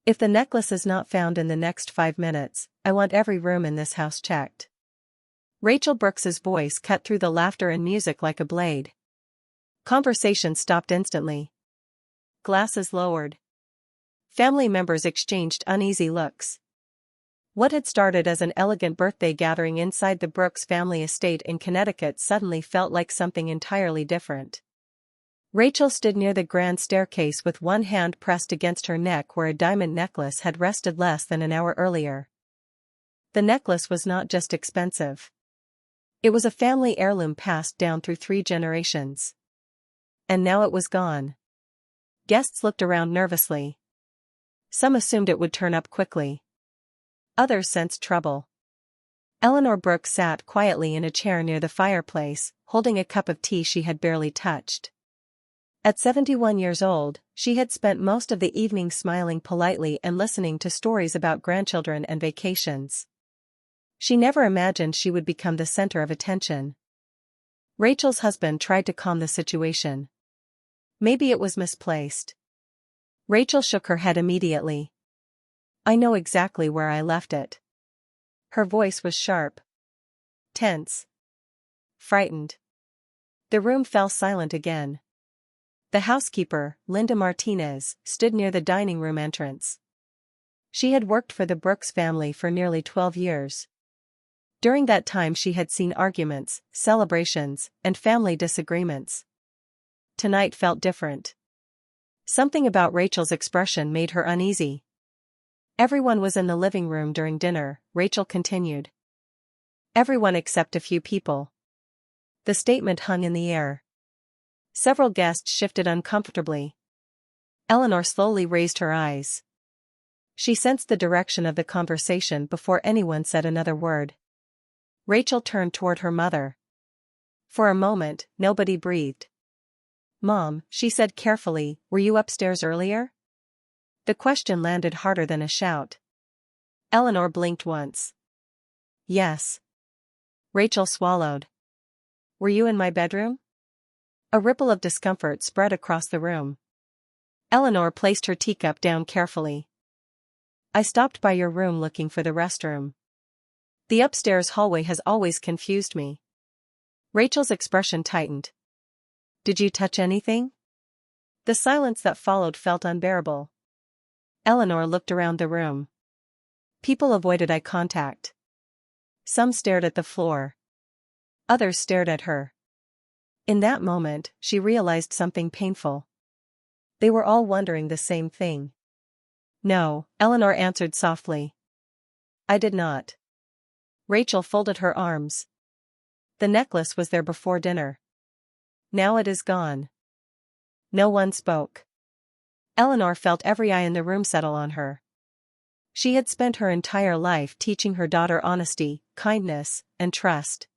If the necklace is not found in the next 5 minutes, I want every room in this house checked. Rachel Brooks's voice cut through the laughter and music like a blade. Conversation stopped instantly. Glasses lowered. Family members exchanged uneasy looks. What had started as an elegant birthday gathering inside the Brooks family estate in Connecticut suddenly felt like something entirely different. Rachel stood near the grand staircase with one hand pressed against her neck where a diamond necklace had rested less than an hour earlier. The necklace was not just expensive. It was a family heirloom passed down through 3 generations. And now it was gone. Guests looked around nervously. Some assumed it would turn up quickly. Others sensed trouble. Eleanor Brooks sat quietly in a chair near the fireplace, holding a cup of tea she had barely touched. At 71 years old, she had spent most of the evening smiling politely and listening to stories about grandchildren and vacations. She never imagined she would become the center of attention. Rachel's husband tried to calm the situation. Maybe it was misplaced. Rachel shook her head immediately. I know exactly where I left it. Her voice was sharp. Tense. Frightened. The room fell silent again. The housekeeper, Linda Martinez, stood near the dining room entrance. She had worked for the Brooks family for nearly 12 years. During that time she had seen arguments, celebrations, and family disagreements. Tonight felt different. Something about Rachel's expression made her uneasy. Everyone was in the living room during dinner, Rachel continued. Everyone except a few people. The statement hung in the air. Several guests shifted uncomfortably. Eleanor slowly raised her eyes. She sensed the direction of the conversation before anyone said another word. Rachel turned toward her mother. For a moment, nobody breathed. Mom, she said carefully, were you upstairs earlier? The question landed harder than a shout. Eleanor blinked once. Yes. Rachel swallowed. Were you in my bedroom? A ripple of discomfort spread across the room. Eleanor placed her teacup down carefully. I stopped by your room looking for the restroom. The upstairs hallway has always confused me. Rachel's expression tightened. Did you touch anything? The silence that followed felt unbearable. Eleanor looked around the room. People avoided eye contact. Some stared at the floor. Others stared at her. In that moment, she realized something painful. They were all wondering the same thing. No, Eleanor answered softly. I did not. Rachel folded her arms. The necklace was there before dinner. Now it is gone. No one spoke. Eleanor felt every eye in the room settle on her. She had spent her entire life teaching her daughter honesty, kindness, and trust.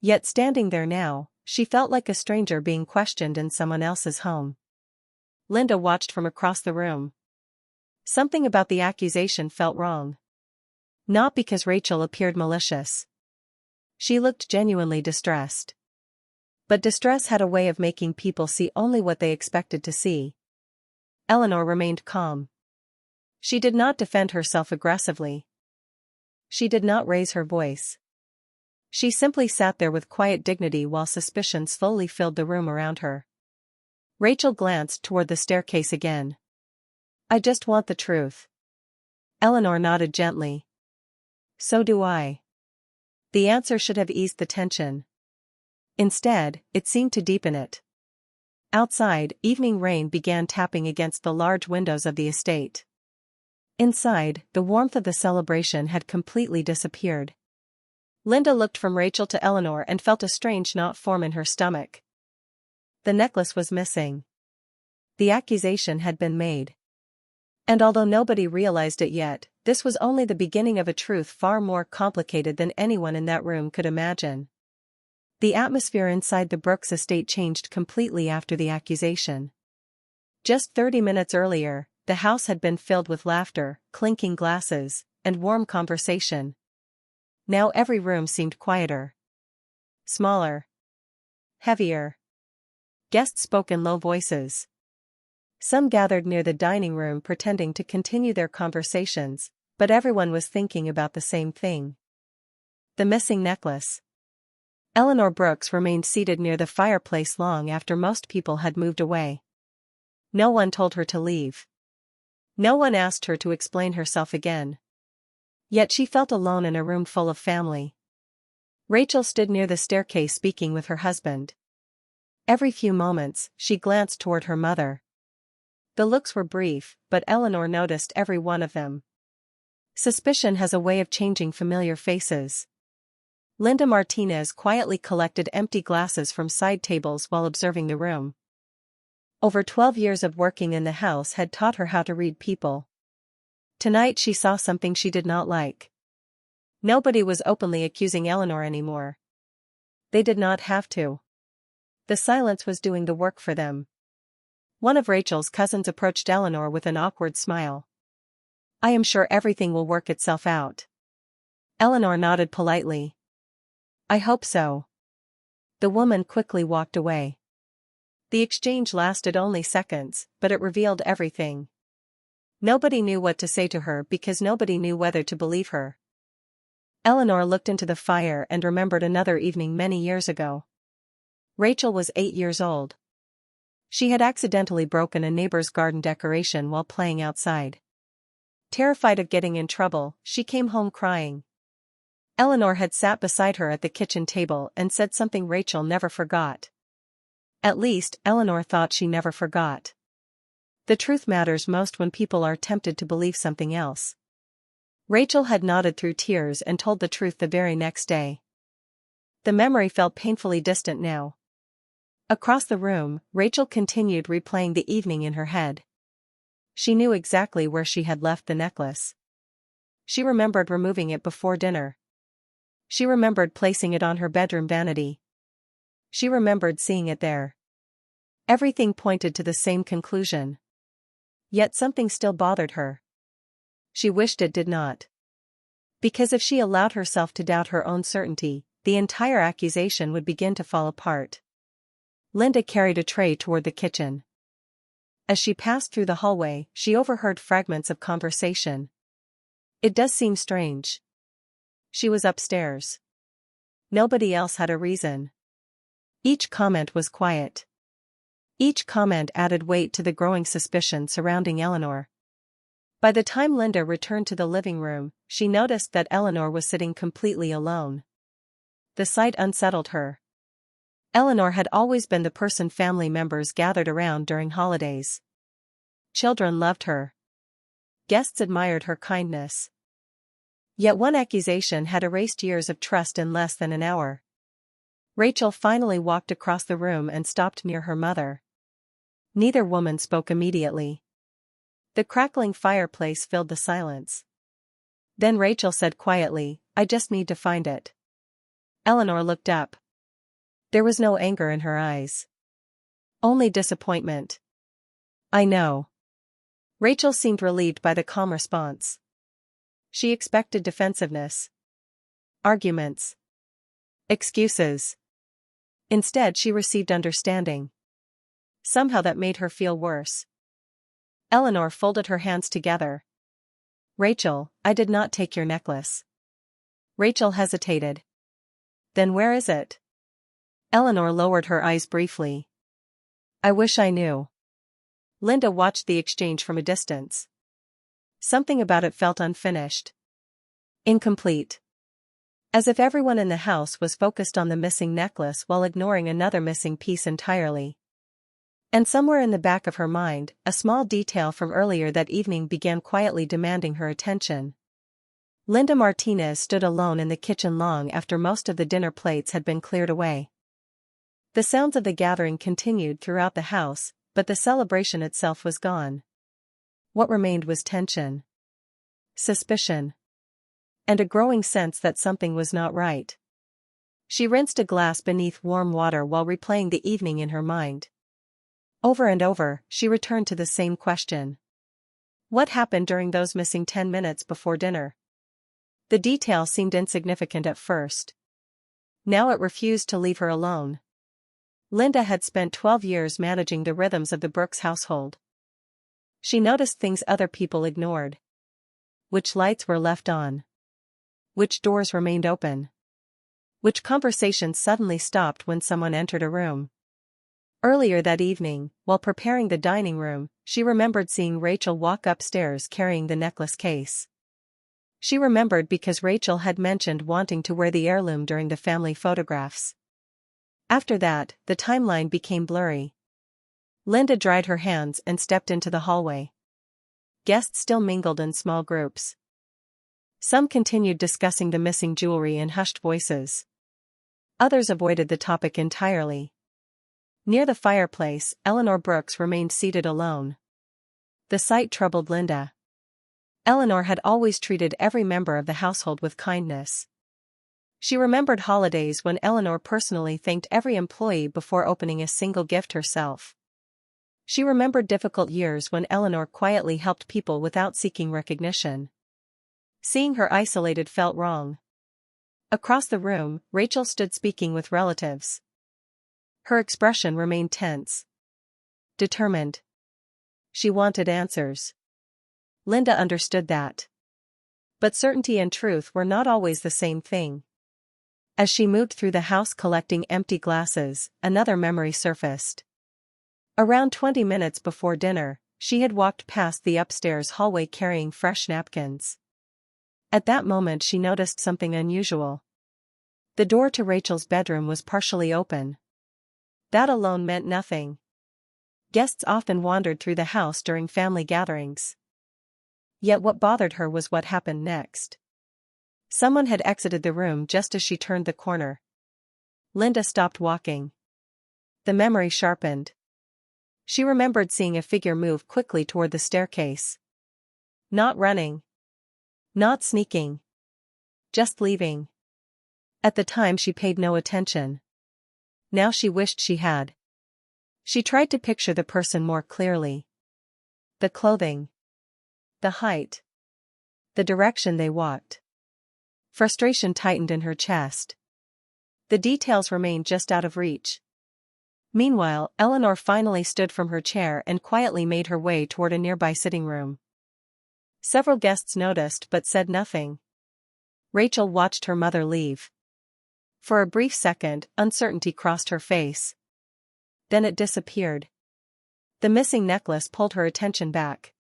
Yet standing there now, she felt like a stranger being questioned in someone else's home. Linda watched from across the room. Something about the accusation felt wrong. Not because Rachel appeared malicious. She looked genuinely distressed. But distress had a way of making people see only what they expected to see. Eleanor remained calm. She did not defend herself aggressively. She did not raise her voice. She simply sat there with quiet dignity while suspicion slowly filled the room around her. Rachel glanced toward the staircase again. I just want the truth. Eleanor nodded gently. So do I. The answer should have eased the tension. Instead, it seemed to deepen it. Outside, evening rain began tapping against the large windows of the estate. Inside, the warmth of the celebration had completely disappeared. Linda looked from Rachel to Eleanor and felt a strange knot form in her stomach. The necklace was missing. The accusation had been made. And although nobody realized it yet, this was only the beginning of a truth far more complicated than anyone in that room could imagine. The atmosphere inside the Brooks estate changed completely after the accusation. Just 30 minutes earlier, the house had been filled with laughter, clinking glasses, and warm conversation. Now every room seemed quieter. Smaller. Heavier. Guests spoke in low voices. Some gathered near the dining room pretending to continue their conversations, but everyone was thinking about the same thing. The missing necklace. Eleanor Brooks remained seated near the fireplace long after most people had moved away. No one told her to leave. No one asked her to explain herself again. Yet she felt alone in a room full of family. Rachel stood near the staircase speaking with her husband. Every few moments, she glanced toward her mother. The looks were brief, but Eleanor noticed every one of them. Suspicion has a way of changing familiar faces. Linda Martinez quietly collected empty glasses from side tables while observing the room. Over 12 years of working in the house had taught her how to read people. Tonight she saw something she did not like. Nobody was openly accusing Eleanor anymore. They did not have to. The silence was doing the work for them. One of Rachel's cousins approached Eleanor with an awkward smile. "I am sure everything will work itself out." Eleanor nodded politely. "I hope so." The woman quickly walked away. The exchange lasted only seconds, but it revealed everything. Nobody knew what to say to her because nobody knew whether to believe her. Eleanor looked into the fire and remembered another evening many years ago. Rachel was 8 years old. She had accidentally broken a neighbor's garden decoration while playing outside. Terrified of getting in trouble, she came home crying. Eleanor had sat beside her at the kitchen table and said something Rachel never forgot. At least, Eleanor thought she never forgot. The truth matters most when people are tempted to believe something else. Rachel had nodded through tears and told the truth the very next day. The memory felt painfully distant now. Across the room, Rachel continued replaying the evening in her head. She knew exactly where she had left the necklace. She remembered removing it before dinner. She remembered placing it on her bedroom vanity. She remembered seeing it there. Everything pointed to the same conclusion. Yet something still bothered her. She wished it did not. Because if she allowed herself to doubt her own certainty, the entire accusation would begin to fall apart. Linda carried a tray toward the kitchen. As she passed through the hallway, she overheard fragments of conversation. "It does seem strange." She was upstairs. Nobody else had a reason. Each comment was quiet. Each comment added weight to the growing suspicion surrounding Eleanor. By the time Linda returned to the living room, she noticed that Eleanor was sitting completely alone. The sight unsettled her. Eleanor had always been the person family members gathered around during holidays. Children loved her. Guests admired her kindness. Yet one accusation had erased years of trust in less than an hour. Rachel finally walked across the room and stopped near her mother. Neither woman spoke immediately. The crackling fireplace filled the silence. Then Rachel said quietly, "I just need to find it." Eleanor looked up. There was no anger in her eyes. Only disappointment. "I know." Rachel seemed relieved by the calm response. She expected defensiveness. Arguments. Excuses. Instead she received understanding. Somehow that made her feel worse. Eleanor folded her hands together. "Rachel, I did not take your necklace." Rachel hesitated. "Then where is it?" Eleanor lowered her eyes briefly. "I wish I knew." Linda watched the exchange from a distance. Something about it felt unfinished. Incomplete. As if everyone in the house was focused on the missing necklace while ignoring another missing piece entirely. And somewhere in the back of her mind, a small detail from earlier that evening began quietly demanding her attention. Linda Martinez stood alone in the kitchen long after most of the dinner plates had been cleared away. The sounds of the gathering continued throughout the house, but the celebration itself was gone. What remained was tension, suspicion, and a growing sense that something was not right. She rinsed a glass beneath warm water while replaying the evening in her mind. Over and over, she returned to the same question. What happened during those missing 10 minutes before dinner? The detail seemed insignificant at first. Now it refused to leave her alone. Linda had spent 12 years managing the rhythms of the Brooks household. She noticed things other people ignored. Which lights were left on? Which doors remained open? Which conversations suddenly stopped when someone entered a room? Earlier that evening, while preparing the dining room, she remembered seeing Rachel walk upstairs carrying the necklace case. She remembered because Rachel had mentioned wanting to wear the heirloom during the family photographs. After that, the timeline became blurry. Linda dried her hands and stepped into the hallway. Guests still mingled in small groups. Some continued discussing the missing jewelry in hushed voices. Others avoided the topic entirely. Near the fireplace, Eleanor Brooks remained seated alone. The sight troubled Linda. Eleanor had always treated every member of the household with kindness. She remembered holidays when Eleanor personally thanked every employee before opening a single gift herself. She remembered difficult years when Eleanor quietly helped people without seeking recognition. Seeing her isolated felt wrong. Across the room, Rachel stood speaking with relatives. Her expression remained tense. Determined. She wanted answers. Linda understood that. But certainty and truth were not always the same thing. As she moved through the house collecting empty glasses, another memory surfaced. Around 20 minutes before dinner, she had walked past the upstairs hallway carrying fresh napkins. At that moment she noticed something unusual. The door to Rachel's bedroom was partially open. That alone meant nothing. Guests often wandered through the house during family gatherings. Yet what bothered her was what happened next. Someone had exited the room just as she turned the corner. Linda stopped walking. The memory sharpened. She remembered seeing a figure move quickly toward the staircase. Not running. Not sneaking. Just leaving. At the time she paid no attention. Now she wished she had. She tried to picture the person more clearly. The clothing. The height. The direction they walked. Frustration tightened in her chest. The details remained just out of reach. Meanwhile, Eleanor finally stood from her chair and quietly made her way toward a nearby sitting room. Several guests noticed but said nothing. Rachel watched her mother leave. For a brief second, uncertainty crossed her face. Then it disappeared. The missing necklace pulled her attention back.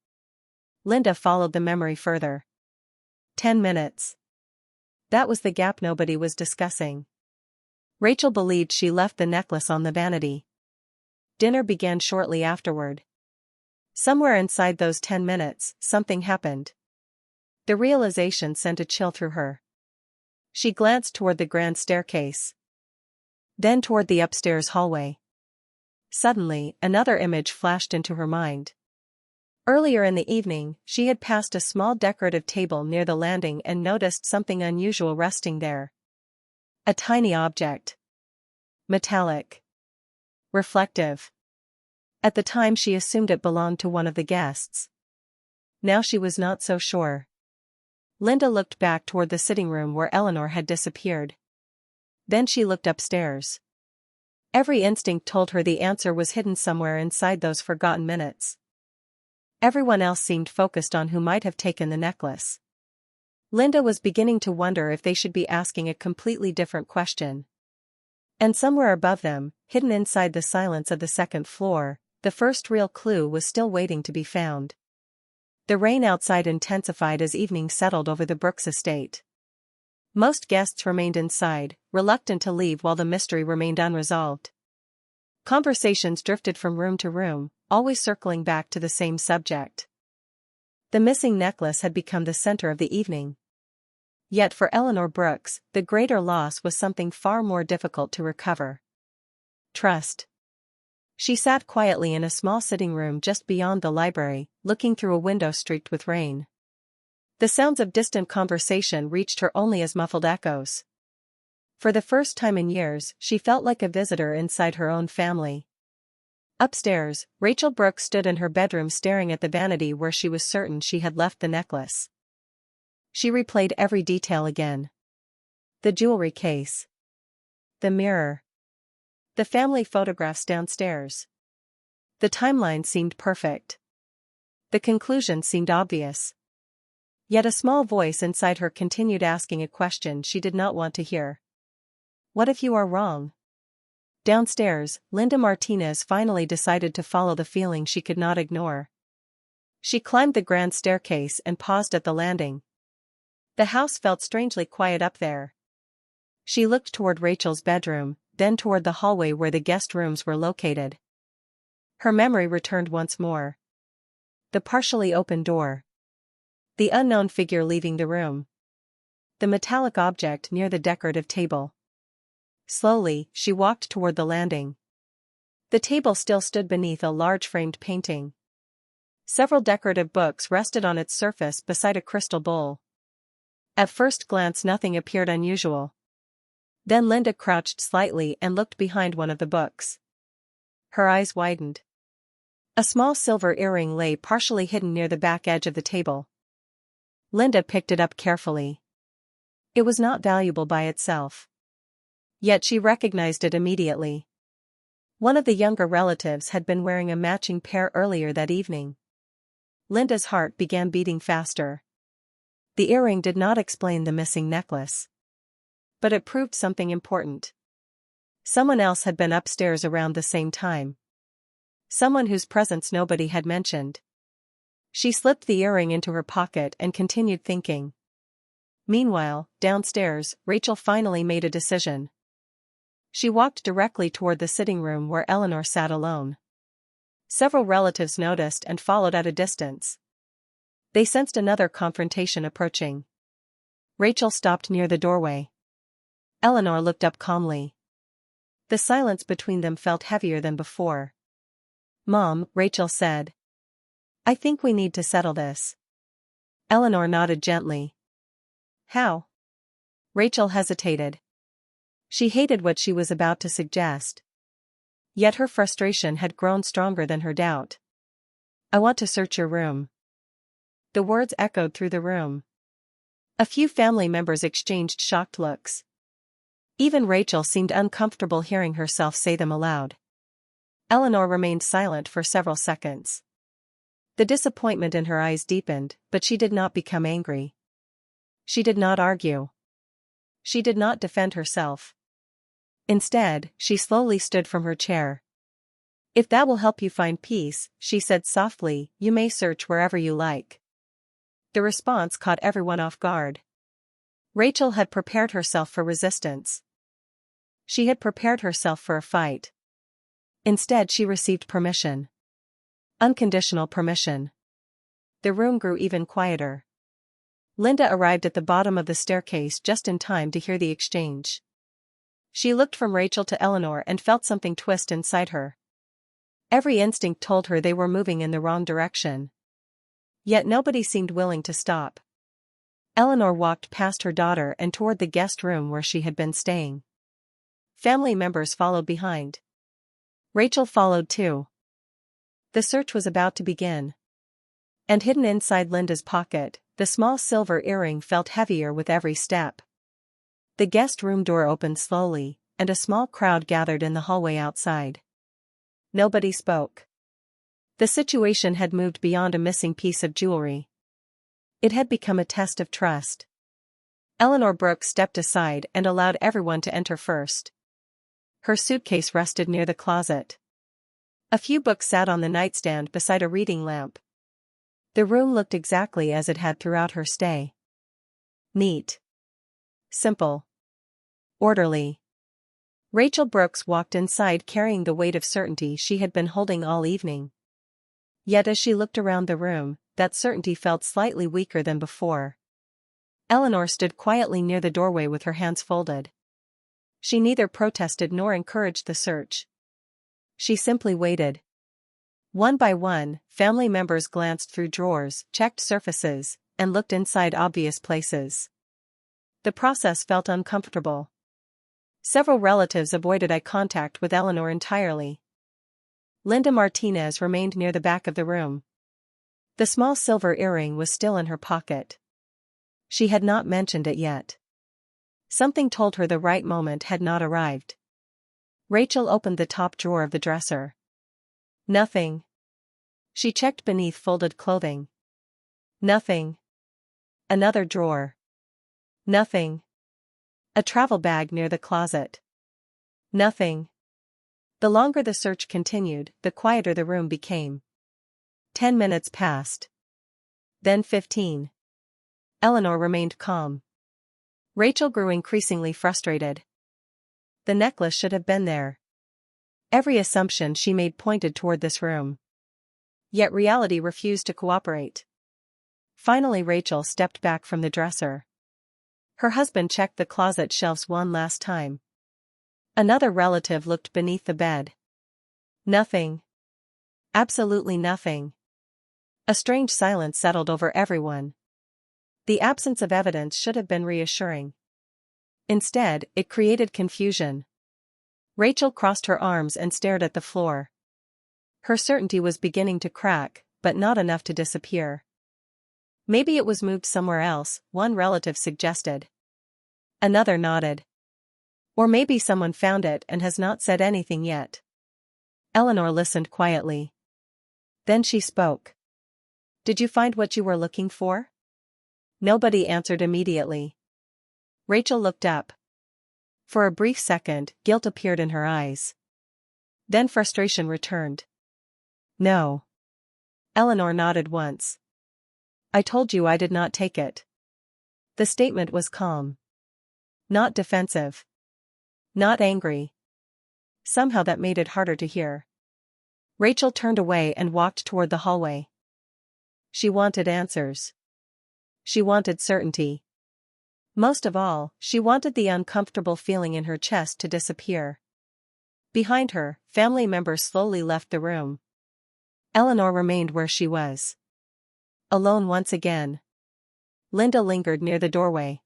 Linda followed the memory further. 10 minutes. That was the gap nobody was discussing. Rachel believed she left the necklace on the vanity. Dinner began shortly afterward. Somewhere inside those 10 minutes, something happened. The realization sent a chill through her. She glanced toward the grand staircase. Then toward the upstairs hallway. Suddenly, another image flashed into her mind. Earlier in the evening, she had passed a small decorative table near the landing and noticed something unusual resting there. A tiny object. Metallic. Reflective. At the time she assumed it belonged to one of the guests. Now she was not so sure. Linda looked back toward the sitting room where Eleanor had disappeared. Then she looked upstairs. Every instinct told her the answer was hidden somewhere inside those forgotten minutes. Everyone else seemed focused on who might have taken the necklace. Linda was beginning to wonder if they should be asking a completely different question. And somewhere above them, hidden inside the silence of the second floor, the first real clue was still waiting to be found. The rain outside intensified as evening settled over the Brooks estate. Most guests remained inside, reluctant to leave while the mystery remained unresolved. Conversations drifted from room to room, always circling back to the same subject. The missing necklace had become the center of the evening. Yet for Eleanor Brooks, the greater loss was something far more difficult to recover. Trust. She sat quietly in a small sitting room just beyond the library, looking through a window streaked with rain. The sounds of distant conversation reached her only as muffled echoes. For the first time in years, she felt like a visitor inside her own family. Upstairs, Rachel Brooks stood in her bedroom staring at the vanity where she was certain she had left the necklace. She replayed every detail again. The jewelry case. The mirror. The family photographs downstairs. The timeline seemed perfect. The conclusion seemed obvious. Yet a small voice inside her continued asking a question she did not want to hear. What if you are wrong? Downstairs, Linda Martinez finally decided to follow the feeling she could not ignore. She climbed the grand staircase and paused at the landing. The house felt strangely quiet up there. She looked toward Rachel's bedroom, then toward the hallway where the guest rooms were located. Her memory returned once more. The partially open door. The unknown figure leaving the room. The metallic object near the decorative table. Slowly, she walked toward the landing. The table still stood beneath a large framed painting. Several decorative books rested on its surface beside a crystal bowl. At first glance nothing appeared unusual. Then Linda crouched slightly and looked behind one of the books. Her eyes widened. A small silver earring lay partially hidden near the back edge of the table. Linda picked it up carefully. It was not valuable by itself. Yet she recognized it immediately. One of the younger relatives had been wearing a matching pair earlier that evening. Linda's heart began beating faster. The earring did not explain the missing necklace. But it proved something important. Someone else had been upstairs around the same time. Someone whose presence nobody had mentioned. She slipped the earring into her pocket and continued thinking. Meanwhile, downstairs, Rachel finally made a decision. She walked directly toward the sitting room where Eleanor sat alone. Several relatives noticed and followed at a distance. They sensed another confrontation approaching. Rachel stopped near the doorway. Eleanor looked up calmly. The silence between them felt heavier than before. "Mom," Rachel said. "I think we need to settle this." Eleanor nodded gently. "How?" Rachel hesitated. She hated what she was about to suggest. Yet her frustration had grown stronger than her doubt. "I want to search your room." The words echoed through the room. A few family members exchanged shocked looks. Even Rachel seemed uncomfortable hearing herself say them aloud. Eleanor remained silent for several seconds. The disappointment in her eyes deepened, but she did not become angry. She did not argue. She did not defend herself. Instead, she slowly stood from her chair. "If that will help you find peace," she said softly, "you may search wherever you like." The response caught everyone off guard. Rachel had prepared herself for resistance. She had prepared herself for a fight. Instead she received permission. Unconditional permission. The room grew even quieter. Linda arrived at the bottom of the staircase just in time to hear the exchange. She looked from Rachel to Eleanor and felt something twist inside her. Every instinct told her they were moving in the wrong direction. Yet nobody seemed willing to stop. Eleanor walked past her daughter and toward the guest room where she had been staying. Family members followed behind. Rachel followed too. The search was about to begin. And hidden inside Linda's pocket, the small silver earring felt heavier with every step. The guest room door opened slowly, and a small crowd gathered in the hallway outside. Nobody spoke. The situation had moved beyond a missing piece of jewelry. It had become a test of trust. Eleanor Brooks stepped aside and allowed everyone to enter first. Her suitcase rested near the closet. A few books sat on the nightstand beside a reading lamp. The room looked exactly as it had throughout her stay. Neat. Simple. Orderly. Rachel Brooks walked inside carrying the weight of certainty she had been holding all evening. Yet as she looked around the room, that certainty felt slightly weaker than before. Eleanor stood quietly near the doorway with her hands folded. She neither protested nor encouraged the search. She simply waited. One by one, family members glanced through drawers, checked surfaces, and looked inside obvious places. The process felt uncomfortable. Several relatives avoided eye contact with Eleanor entirely. Linda Martinez remained near the back of the room. The small silver earring was still in her pocket. She had not mentioned it yet. Something told her the right moment had not arrived. Rachel opened the top drawer of the dresser. Nothing. She checked beneath folded clothing. Nothing. Another drawer. Nothing. A travel bag near the closet. Nothing. The longer the search continued, the quieter the room became. 10 minutes passed. Then 15. Eleanor remained calm. Rachel grew increasingly frustrated. The necklace should have been there. Every assumption she made pointed toward this room. Yet reality refused to cooperate. Finally, Rachel stepped back from the dresser. Her husband checked the closet shelves one last time. Another relative looked beneath the bed. Nothing. Absolutely nothing. A strange silence settled over everyone. The absence of evidence should have been reassuring. Instead, it created confusion. Rachel crossed her arms and stared at the floor. Her certainty was beginning to crack, but not enough to disappear. Maybe it was moved somewhere else, one relative suggested. Another nodded. Or maybe someone found it and has not said anything yet. Eleanor listened quietly. Then she spoke. Did you find what you were looking for? Nobody answered immediately. Rachel looked up. For a brief second, guilt appeared in her eyes. Then frustration returned. No. Eleanor nodded once. I told you I did not take it. The statement was calm. Not defensive. Not angry. Somehow that made it harder to hear. Rachel turned away and walked toward the hallway. She wanted answers. She wanted certainty. Most of all, she wanted the uncomfortable feeling in her chest to disappear. Behind her, family members slowly left the room. Eleanor remained where she was. Alone once again. Linda lingered near the doorway.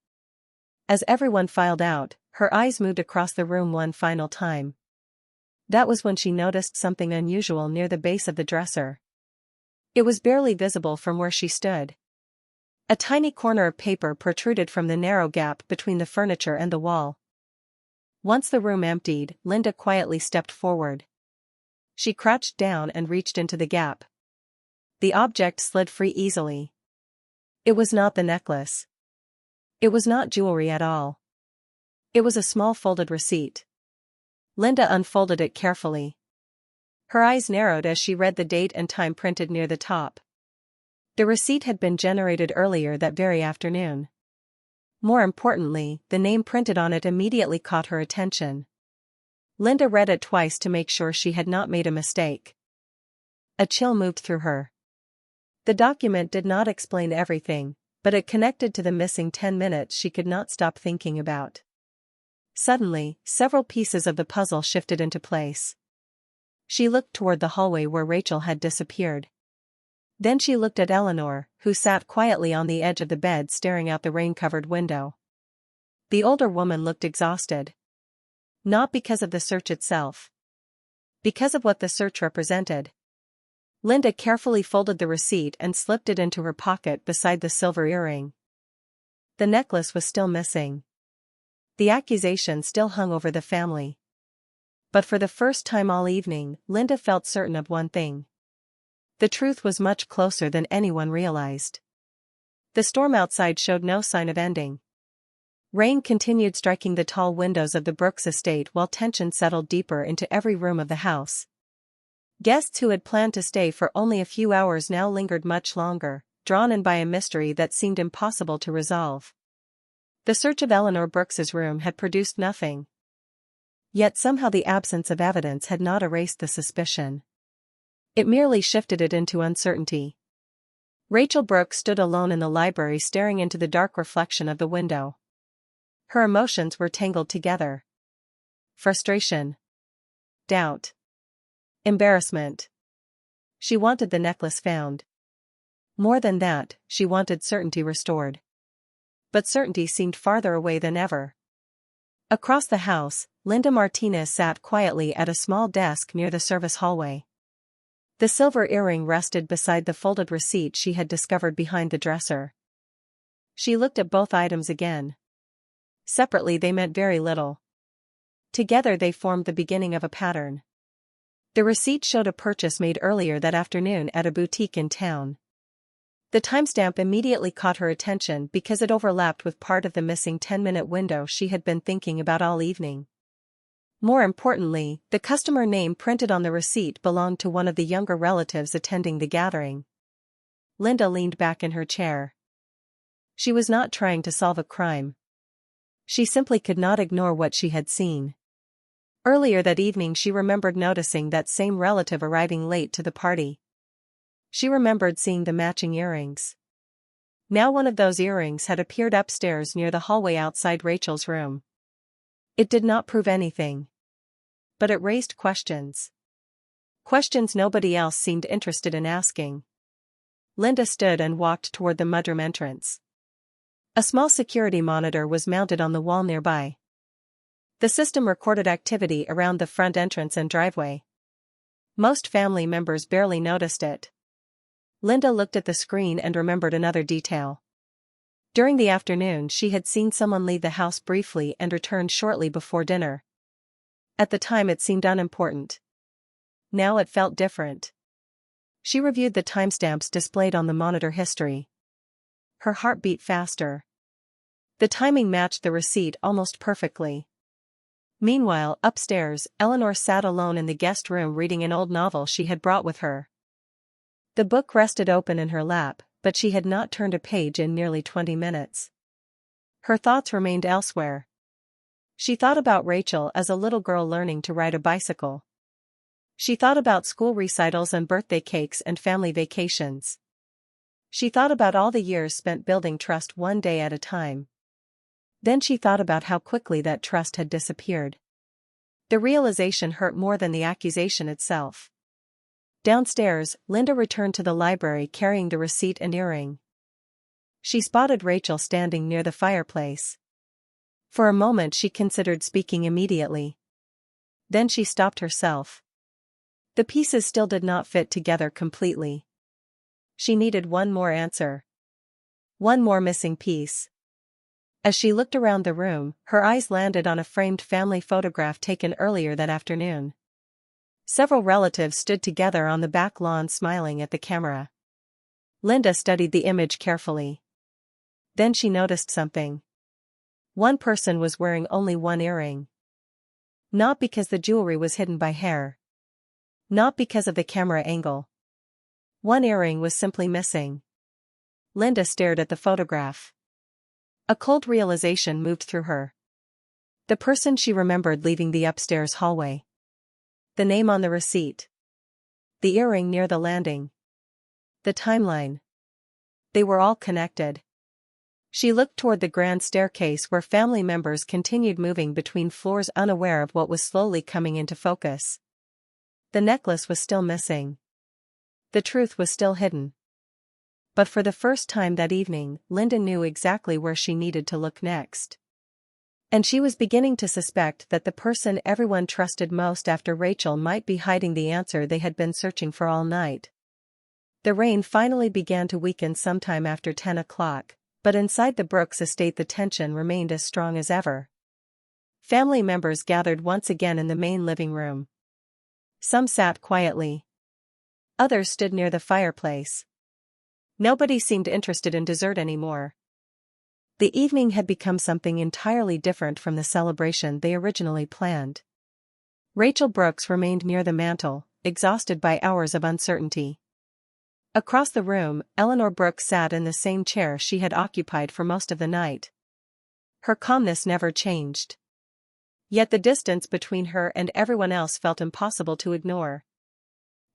As everyone filed out, her eyes moved across the room one final time. That was when she noticed something unusual near the base of the dresser. It was barely visible from where she stood. A tiny corner of paper protruded from the narrow gap between the furniture and the wall. Once the room emptied, Linda quietly stepped forward. She crouched down and reached into the gap. The object slid free easily. It was not the necklace. It was not jewelry at all. It was a small folded receipt. Linda unfolded it carefully. Her eyes narrowed as she read the date and time printed near the top. The receipt had been generated earlier that very afternoon. More importantly, the name printed on it immediately caught her attention. Linda read it twice to make sure she had not made a mistake. A chill moved through her. The document did not explain everything, but it connected to the missing 10 minutes she could not stop thinking about. Suddenly, several pieces of the puzzle shifted into place. She looked toward the hallway where Rachel had disappeared. Then she looked at Eleanor, who sat quietly on the edge of the bed staring out the rain-covered window. The older woman looked exhausted. Not because of the search itself. Because of what the search represented. Linda carefully folded the receipt and slipped it into her pocket beside the silver earring. The necklace was still missing. The accusation still hung over the family. But for the first time all evening, Linda felt certain of one thing. The truth was much closer than anyone realized. The storm outside showed no sign of ending. Rain continued striking the tall windows of the Brooks estate while tension settled deeper into every room of the house. Guests who had planned to stay for only a few hours now lingered much longer, drawn in by a mystery that seemed impossible to resolve. The search of Eleanor Brooks's room had produced nothing. Yet somehow the absence of evidence had not erased the suspicion. It merely shifted it into uncertainty. Rachel Brooks stood alone in the library staring into the dark reflection of the window. Her emotions were tangled together. Frustration. Doubt. Embarrassment. She wanted the necklace found. More than that, she wanted certainty restored. But certainty seemed farther away than ever. Across the house, Linda Martinez sat quietly at a small desk near the service hallway. The silver earring rested beside the folded receipt she had discovered behind the dresser. She looked at both items again. Separately they meant very little. Together they formed the beginning of a pattern. The receipt showed a purchase made earlier that afternoon at a boutique in town. The timestamp immediately caught her attention because it overlapped with part of the missing 10-minute window she had been thinking about all evening. More importantly, the customer name printed on the receipt belonged to one of the younger relatives attending the gathering. Linda leaned back in her chair. She was not trying to solve a crime. She simply could not ignore what she had seen. Earlier that evening she remembered noticing that same relative arriving late to the party. She remembered seeing the matching earrings. Now one of those earrings had appeared upstairs near the hallway outside Rachel's room. It did not prove anything. But it raised questions. Questions nobody else seemed interested in asking. Linda stood and walked toward the mudroom entrance. A small security monitor was mounted on the wall nearby. The system recorded activity around the front entrance and driveway. Most family members barely noticed it. Linda looked at the screen and remembered another detail. During the afternoon she had seen someone leave the house briefly and return shortly before dinner. At the time it seemed unimportant. Now it felt different. She reviewed the timestamps displayed on the monitor history. Her heart beat faster. The timing matched the receipt almost perfectly. Meanwhile, upstairs, Eleanor sat alone in the guest room reading an old novel she had brought with her. The book rested open in her lap, but she had not turned a page in nearly 20 minutes. Her thoughts remained elsewhere. She thought about Rachel as a little girl learning to ride a bicycle. She thought about school recitals and birthday cakes and family vacations. She thought about all the years spent building trust one day at a time. Then she thought about how quickly that trust had disappeared. The realization hurt more than the accusation itself. Downstairs, Linda returned to the library carrying the receipt and earring. She spotted Rachel standing near the fireplace. For a moment she considered speaking immediately. Then she stopped herself. The pieces still did not fit together completely. She needed one more answer. One more missing piece. As she looked around the room, her eyes landed on a framed family photograph taken earlier that afternoon. Several relatives stood together on the back lawn smiling at the camera. Linda studied the image carefully. Then she noticed something. One person was wearing only one earring. Not because the jewelry was hidden by hair. Not because of the camera angle. One earring was simply missing. Linda stared at the photograph. A cold realization moved through her. The person she remembered leaving the upstairs hallway. The name on the receipt. The earring near the landing. The timeline. They were all connected. She looked toward the grand staircase where family members continued moving between floors unaware of what was slowly coming into focus. The necklace was still missing. The truth was still hidden. But for the first time that evening, Linda knew exactly where she needed to look next. And she was beginning to suspect that the person everyone trusted most after Rachel might be hiding the answer they had been searching for all night. The rain finally began to weaken sometime after 10 o'clock, but inside the Brooks estate the tension remained as strong as ever. Family members gathered once again in the main living room. Some sat quietly. Others stood near the fireplace. Nobody seemed interested in dessert anymore. The evening had become something entirely different from the celebration they originally planned. Rachel Brooks remained near the mantel, exhausted by hours of uncertainty. Across the room, Eleanor Brooks sat in the same chair she had occupied for most of the night. Her calmness never changed. Yet the distance between her and everyone else felt impossible to ignore.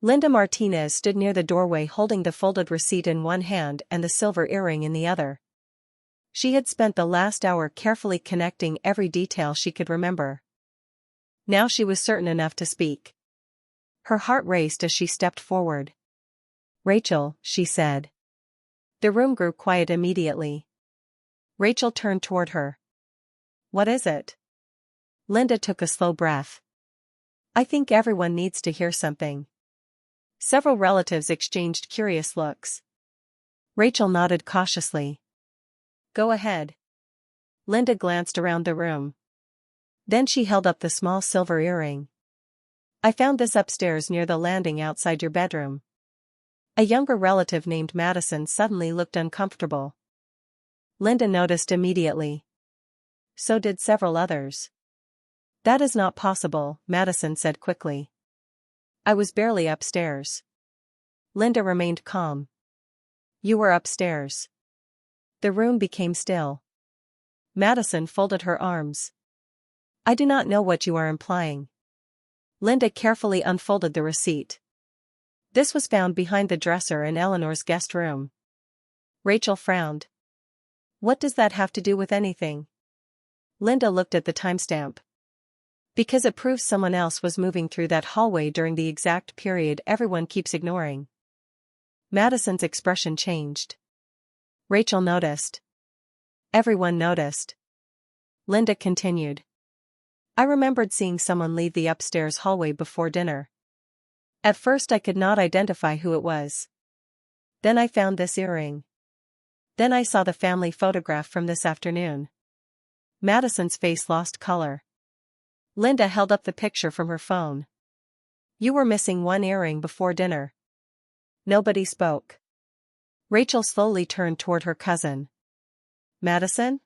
Linda Martinez stood near the doorway holding the folded receipt in one hand and the silver earring in the other. She had spent the last hour carefully connecting every detail she could remember. Now she was certain enough to speak. Her heart raced as she stepped forward. "Rachel," she said. The room grew quiet immediately. Rachel turned toward her. "What is it?" Linda took a slow breath. "I think everyone needs to hear something." Several relatives exchanged curious looks. Rachel nodded cautiously. "Go ahead." Linda glanced around the room. Then she held up the small silver earring. I found this upstairs near the landing outside your bedroom. A younger relative named Madison suddenly looked uncomfortable. Linda noticed immediately. So did several others. That is not possible, Madison said quickly. I was barely upstairs. Linda remained calm. You were upstairs. The room became still. Madison folded her arms. I do not know what you are implying. Linda carefully unfolded the receipt. This was found behind the dresser in Eleanor's guest room. Rachel frowned. What does that have to do with anything? Linda looked at the timestamp. Because it proves someone else was moving through that hallway during the exact period everyone keeps ignoring. Madison's expression changed. Rachel noticed. Everyone noticed. Linda continued. I remembered seeing someone leave the upstairs hallway before dinner. At first I could not identify who it was. Then I found this earring. Then I saw the family photograph from this afternoon. Madison's face lost color. Linda held up the picture from her phone. You were missing one earring before dinner. Nobody spoke. Rachel slowly turned toward her cousin. Madison?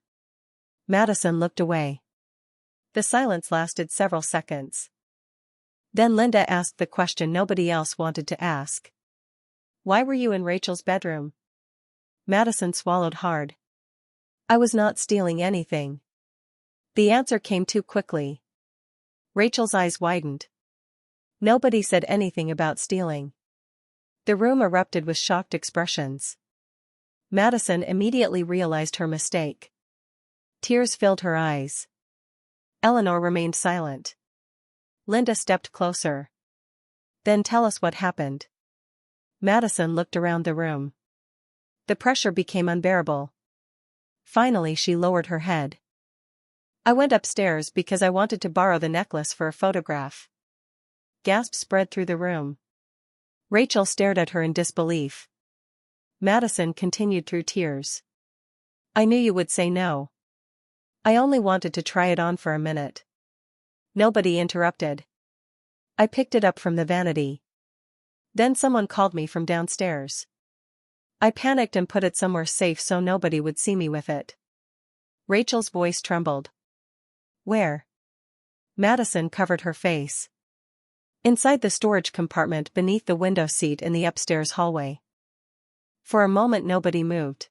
Madison looked away. The silence lasted several seconds. Then Linda asked the question nobody else wanted to ask. Why were you in Rachel's bedroom? Madison swallowed hard. I was not stealing anything. The answer came too quickly. Rachel's eyes widened. Nobody said anything about stealing. The room erupted with shocked expressions. Madison immediately realized her mistake. Tears filled her eyes. Eleanor remained silent. Linda stepped closer. Then tell us what happened. Madison looked around the room. The pressure became unbearable. Finally she lowered her head. I went upstairs because I wanted to borrow the necklace for a photograph. Gasps spread through the room. Rachel stared at her in disbelief. Madison continued through tears. I knew you would say no. I only wanted to try it on for a minute. Nobody interrupted. I picked it up from the vanity. Then someone called me from downstairs. I panicked and put it somewhere safe so nobody would see me with it. Rachel's voice trembled. Where? Madison covered her face. Inside the storage compartment beneath the window seat in the upstairs hallway. For a moment nobody moved.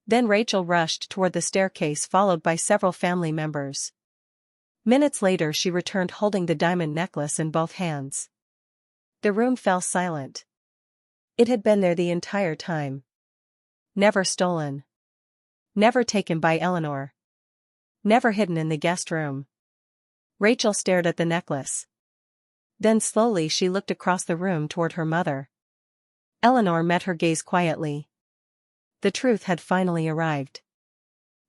Then Rachel rushed toward the staircase followed by several family members. Minutes later she returned holding the diamond necklace in both hands. The room fell silent. It had been there the entire time. Never stolen. Never taken by Eleanor. Never hidden in the guest room. Rachel stared at the necklace. Then slowly she looked across the room toward her mother. Eleanor met her gaze quietly. The truth had finally arrived.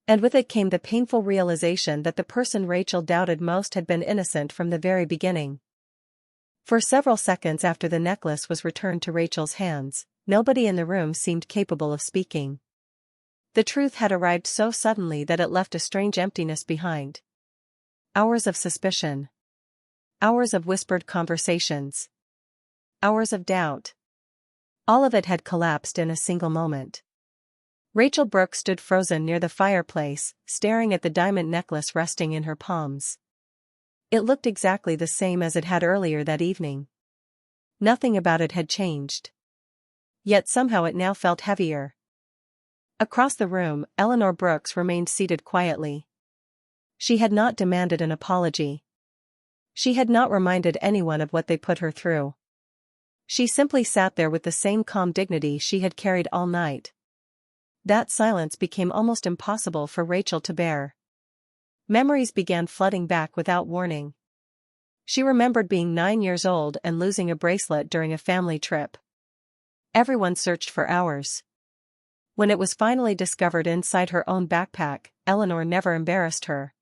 And with it came the painful realization that the person Rachel doubted most had been innocent from the very beginning. For several seconds after the necklace was returned to Rachel's hands, nobody in the room seemed capable of speaking. The truth had arrived so suddenly that it left a strange emptiness behind. Hours of suspicion. Hours of whispered conversations. Hours of doubt. All of it had collapsed in a single moment. Rachel Brooke stood frozen near the fireplace, staring at the diamond necklace resting in her palms. It looked exactly the same as it had earlier that evening. Nothing about it had changed. Yet somehow it now felt heavier. Across the room, Eleanor Brooks remained seated quietly. She had not demanded an apology. She had not reminded anyone of what they put her through. She simply sat there with the same calm dignity she had carried all night. That silence became almost impossible for Rachel to bear. Memories began flooding back without warning. She remembered being 9 years old and losing a bracelet during a family trip. Everyone searched for hours. When it was finally discovered inside her own backpack, Eleanor never embarrassed her.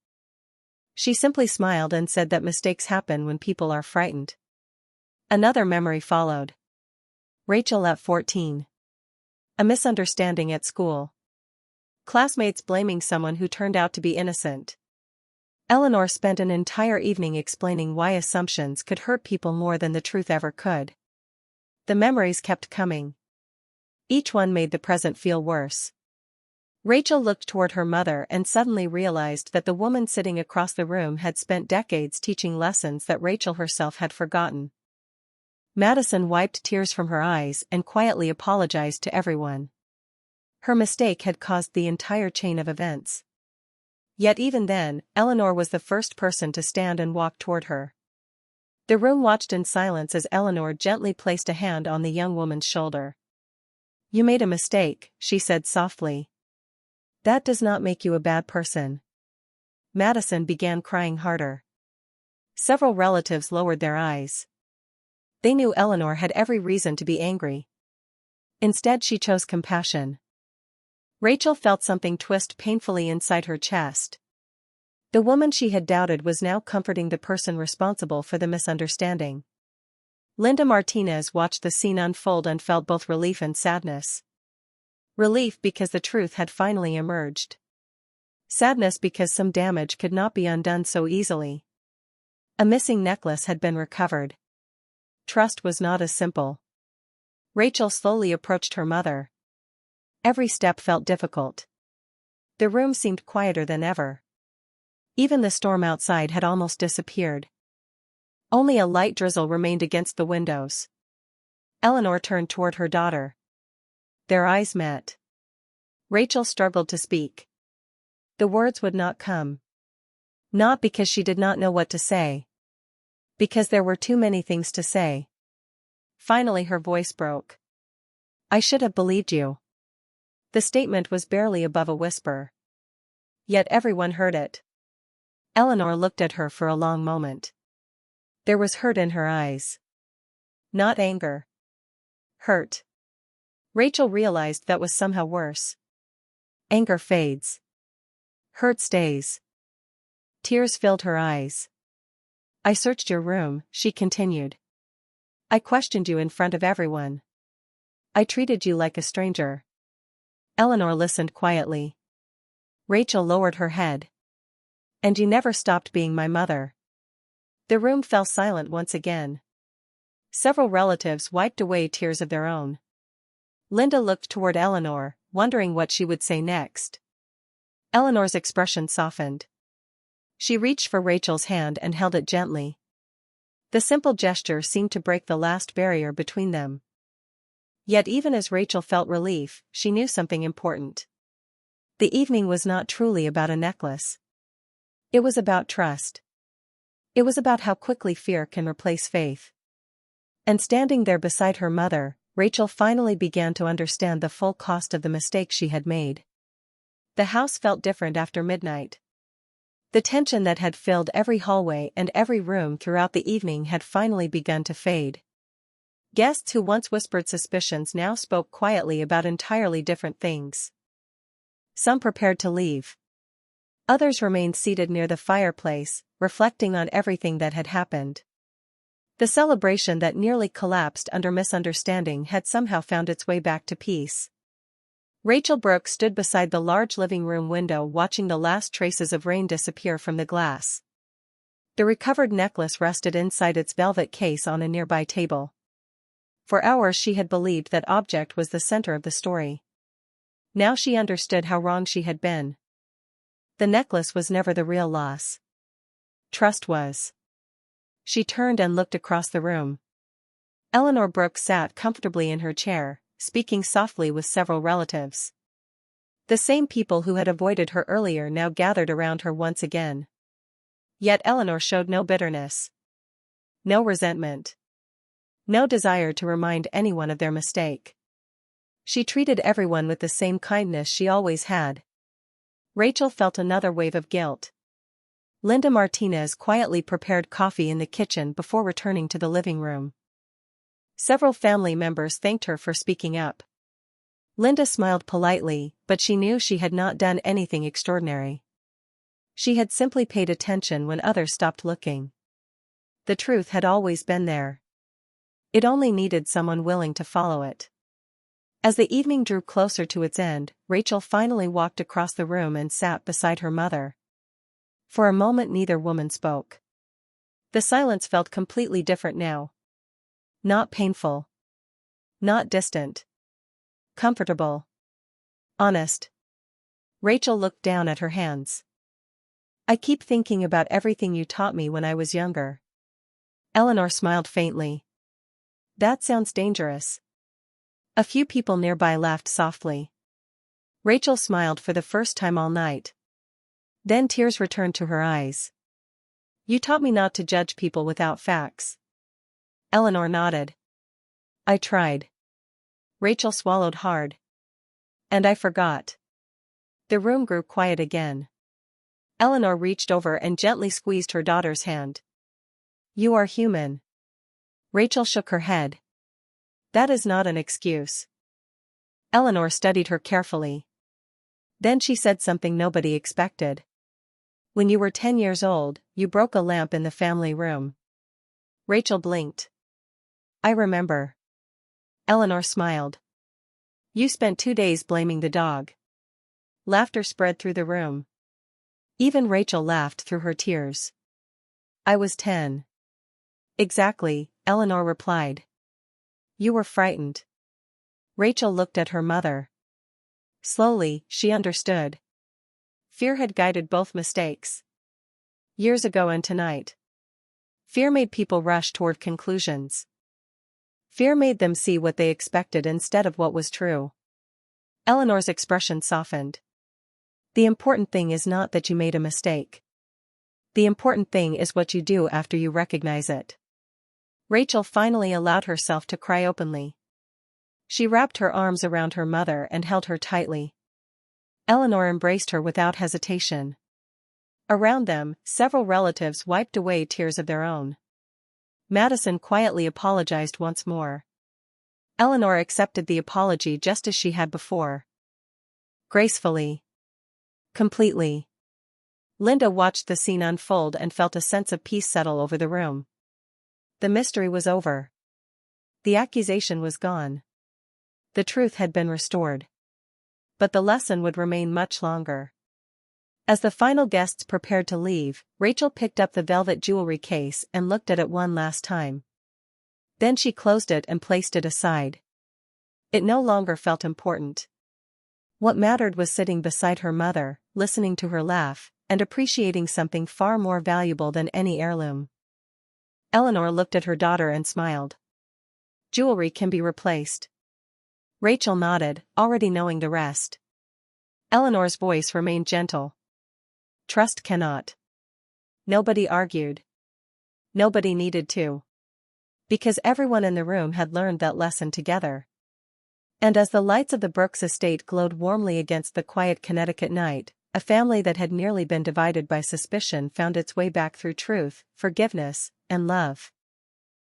She simply smiled and said that mistakes happen when people are frightened. Another memory followed. Rachel at 14. A misunderstanding at school. Classmates blaming someone who turned out to be innocent. Eleanor spent an entire evening explaining why assumptions could hurt people more than the truth ever could. The memories kept coming. Each one made the present feel worse. Rachel looked toward her mother and suddenly realized that the woman sitting across the room had spent decades teaching lessons that Rachel herself had forgotten. Madison wiped tears from her eyes and quietly apologized to everyone. Her mistake had caused the entire chain of events. Yet even then, Eleanor was the first person to stand and walk toward her. The room watched in silence as Eleanor gently placed a hand on the young woman's shoulder. "You made a mistake," she said softly. "That does not make you a bad person." Madison began crying harder. Several relatives lowered their eyes. They knew Eleanor had every reason to be angry. Instead she chose compassion. Rachel felt something twist painfully inside her chest. The woman she had doubted was now comforting the person responsible for the misunderstanding. Linda Martinez watched the scene unfold and felt both relief and sadness. Relief because the truth had finally emerged. Sadness because some damage could not be undone so easily. A missing necklace had been recovered. Trust was not as simple. Rachel slowly approached her mother. Every step felt difficult. The room seemed quieter than ever. Even the storm outside had almost disappeared. Only a light drizzle remained against the windows. Eleanor turned toward her daughter. Their eyes met. Rachel struggled to speak. The words would not come. Not because she did not know what to say. Because there were too many things to say. Finally her voice broke. "I should have believed you." The statement was barely above a whisper. Yet everyone heard it. Eleanor looked at her for a long moment. There was hurt in her eyes. Not anger. Hurt. Rachel realized that was somehow worse. Anger fades. Hurt stays. Tears filled her eyes. "I searched your room," she continued. "I questioned you in front of everyone. I treated you like a stranger." Eleanor listened quietly. Rachel lowered her head. "And you never stopped being my mother." The room fell silent once again. Several relatives wiped away tears of their own. Linda looked toward Eleanor, wondering what she would say next. Eleanor's expression softened. She reached for Rachel's hand and held it gently. The simple gesture seemed to break the last barrier between them. Yet even as Rachel felt relief, she knew something important. The evening was not truly about a necklace. It was about trust. It was about how quickly fear can replace faith. And standing there beside her mother, Rachel finally began to understand the full cost of the mistake she had made. The house felt different after midnight. The tension that had filled every hallway and every room throughout the evening had finally begun to fade. Guests who once whispered suspicions now spoke quietly about entirely different things. Some prepared to leave. Others remained seated near the fireplace, reflecting on everything that had happened. The celebration that nearly collapsed under misunderstanding had somehow found its way back to peace. Rachel Brooks stood beside the large living room window watching the last traces of rain disappear from the glass. The recovered necklace rested inside its velvet case on a nearby table. For hours she had believed that object was the center of the story. Now she understood how wrong she had been. The necklace was never the real loss. Trust was. She turned and looked across the room. Eleanor Brooks sat comfortably in her chair, speaking softly with several relatives. The same people who had avoided her earlier now gathered around her once again. Yet Eleanor showed no bitterness. No resentment. No desire to remind anyone of their mistake. She treated everyone with the same kindness she always had. Rachel felt another wave of guilt. Linda Martinez quietly prepared coffee in the kitchen before returning to the living room. Several family members thanked her for speaking up. Linda smiled politely, but she knew she had not done anything extraordinary. She had simply paid attention when others stopped looking. The truth had always been there. It only needed someone willing to follow it. As the evening drew closer to its end, Rachel finally walked across the room and sat beside her mother. For a moment neither woman spoke. The silence felt completely different now. Not painful. Not distant. Comfortable. Honest. Rachel looked down at her hands. I keep thinking about everything you taught me when I was younger. Eleanor smiled faintly. That sounds dangerous. A few people nearby laughed softly. Rachel smiled for the first time all night. Then tears returned to her eyes. You taught me not to judge people without facts. Eleanor nodded. I tried. Rachel swallowed hard. And I forgot. The room grew quiet again. Eleanor reached over and gently squeezed her daughter's hand. You are human. Rachel shook her head. That is not an excuse. Eleanor studied her carefully. Then she said something nobody expected. When you were 10 years old, you broke a lamp in the family room. Rachel blinked. I remember. Eleanor smiled. You spent 2 days blaming the dog. Laughter spread through the room. Even Rachel laughed through her tears. I was 10. Exactly, Eleanor replied. You were frightened. Rachel looked at her mother. Slowly, she understood. Fear had guided both mistakes. Years ago and tonight. Fear made people rush toward conclusions. Fear made them see what they expected instead of what was true. Eleanor's expression softened. The important thing is not that you made a mistake. The important thing is what you do after you recognize it. Rachel finally allowed herself to cry openly. She wrapped her arms around her mother and held her tightly. Eleanor embraced her without hesitation. Around them, several relatives wiped away tears of their own. Madison quietly apologized once more. Eleanor accepted the apology just as she had before. Gracefully. Completely. Linda watched the scene unfold and felt a sense of peace settle over the room. The mystery was over. The accusation was gone. The truth had been restored. But the lesson would remain much longer. As the final guests prepared to leave, Rachel picked up the velvet jewelry case and looked at it one last time. Then she closed it and placed it aside. It no longer felt important. What mattered was sitting beside her mother, listening to her laugh, and appreciating something far more valuable than any heirloom. Eleanor looked at her daughter and smiled. Jewelry can be replaced. Rachel nodded, already knowing the rest. Eleanor's voice remained gentle. Trust cannot. Nobody argued. Nobody needed to. Because everyone in the room had learned that lesson together. And as the lights of the Brooks estate glowed warmly against the quiet Connecticut night, a family that had nearly been divided by suspicion found its way back through truth, forgiveness, and love.